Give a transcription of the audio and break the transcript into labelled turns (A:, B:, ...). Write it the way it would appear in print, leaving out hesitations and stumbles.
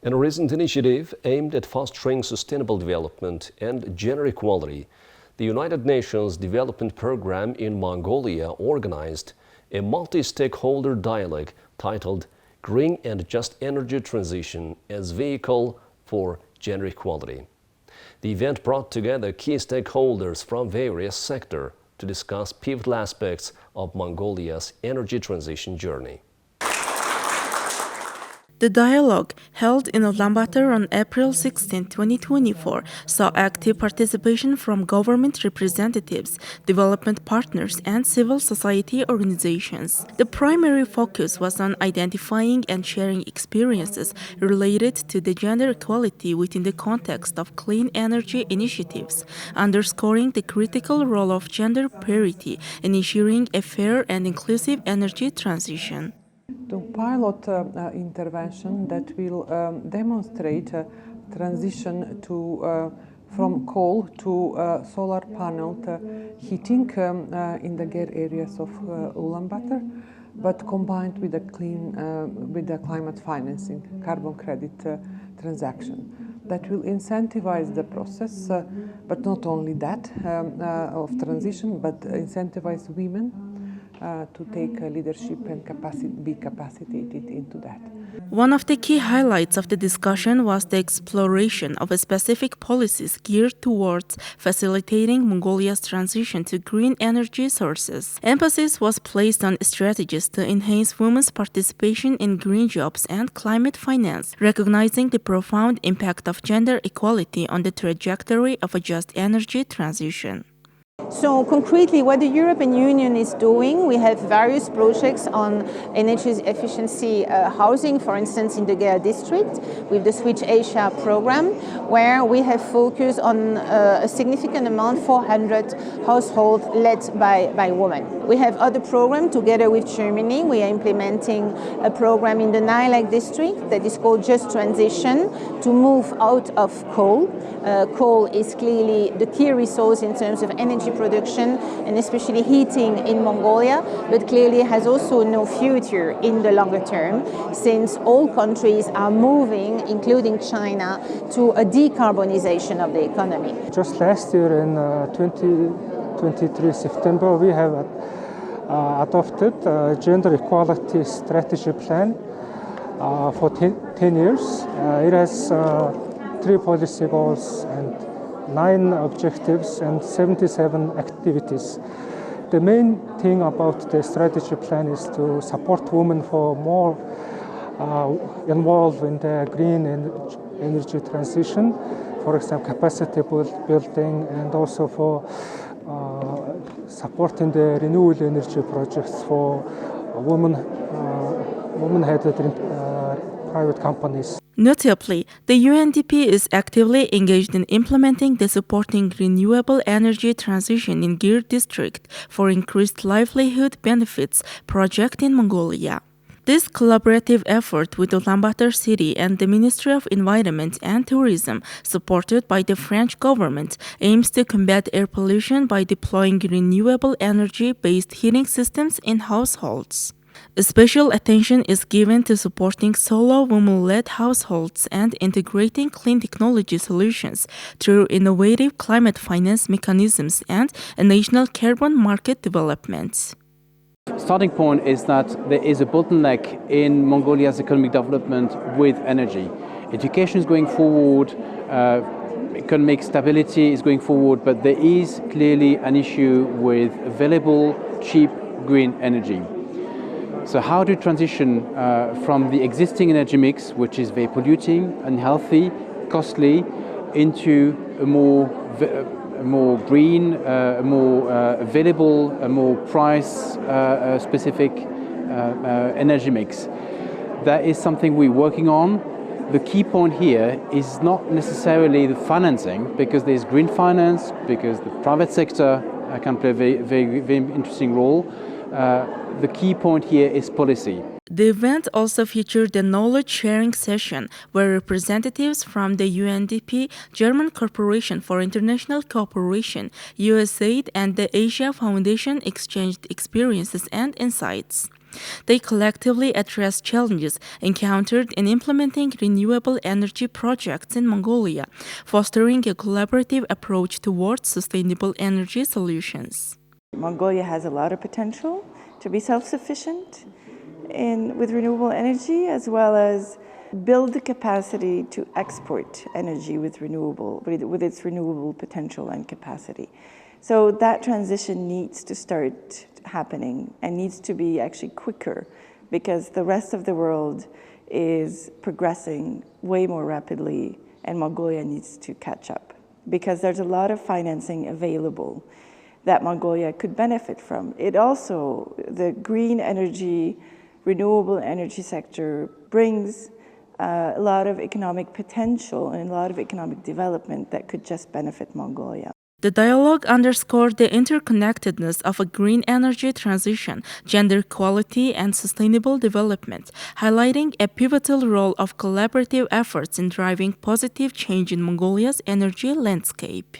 A: In a recent initiative aimed at fostering sustainable development and gender equality, the United Nations Development Programme in Mongolia organized a multi-stakeholder dialogue titled Green and Just Energy Transition as Vehicle for Gender Equality. The event brought together key stakeholders from various sectors to discuss pivotal aspects of Mongolia's energy transition journey.
B: The dialogue, held in Ulaanbaatar on April 16, 2024, saw active participation from government representatives, development partners, and civil society organizations. The primary focus was on identifying and sharing experiences related to the gender equality within the context of clean energy initiatives, underscoring the critical role of gender parity in ensuring a fair and inclusive energy transition.
C: To pilot intervention that will demonstrate transition to from coal to solar paneled heating in the Ger areas of Ulaanbaatar, but combined with the climate financing, carbon credit transaction. That will incentivize the process, but not only that of transition, but incentivize women to take leadership and be capacitated into that.
B: One of the key highlights of the discussion was the exploration of specific policies geared towards facilitating Mongolia's transition to green energy sources. Emphasis was placed on strategies to enhance women's participation in green jobs and climate finance, recognizing the profound impact of gender equality on the trajectory of a just energy transition.
D: So concretely, what the European Union is doing, we have various projects on energy efficiency housing, for instance, in the Ger district, with the Switch Asia program, where we have focused on a significant amount, 400 households led by women. We have other programs together with Germany. We are implementing a program in the Nylak district that is called Just Transition to move out of coal. Coal is clearly the key resource in terms of energy production and especially heating in Mongolia, but clearly has also no future in the longer term, since all countries are moving, including China, to a decarbonization of the economy.
E: Just last year in 2023 September, we have adopted a gender equality strategy plan for 10 years. It has 3 policy goals and 9 objectives and 77 activities. The main thing about the strategy plan is to support women for more involved in the green energy transition, for example, capacity building, and also for supporting the renewable energy projects for women-headed private companies.
B: Notably, the UNDP is actively engaged in implementing the supporting renewable energy transition in Ger district for increased livelihood benefits project in Mongolia. This collaborative effort with Ulaanbaatar City and the Ministry of Environment and Tourism, supported by the French government, aims to combat air pollution by deploying renewable energy-based heating systems in households. Special attention is given to supporting solo women-led households and integrating clean technology solutions through innovative climate finance mechanisms and a national carbon market development.
F: Starting point is that there is a bottleneck in Mongolia's economic development with energy. Education is going forward, economic stability is going forward, but there is clearly an issue with available, cheap green energy. So how to transition from the existing energy mix, which is very polluting, unhealthy, costly, into a more green, a more available, a more price-specific energy mix. That is something we're working on. The key point here is not necessarily the financing, because there's green finance, because the private sector can play a very interesting role. The key point here is policy.
B: The event also featured a knowledge-sharing session where representatives from the UNDP, German Corporation for International Cooperation, USAID, and the Asia Foundation exchanged experiences and insights. They collectively address challenges encountered in implementing renewable energy projects in Mongolia, fostering a collaborative approach towards sustainable energy solutions.
G: Mongolia has a lot of potential to be self-sufficient with renewable energy, as well as build the capacity to export energy with its renewable potential and capacity. So that transition needs to start happening and needs to be actually quicker, because the rest of the world is progressing way more rapidly and Mongolia needs to catch up, because there's a lot of financing available that Mongolia could benefit from. It also, the green energy, renewable energy sector brings a lot of economic potential and a lot of economic development that could just benefit Mongolia.
B: The dialogue underscored the interconnectedness of a green energy transition, gender equality, and sustainable development, highlighting a pivotal role of collaborative efforts in driving positive change in Mongolia's energy landscape.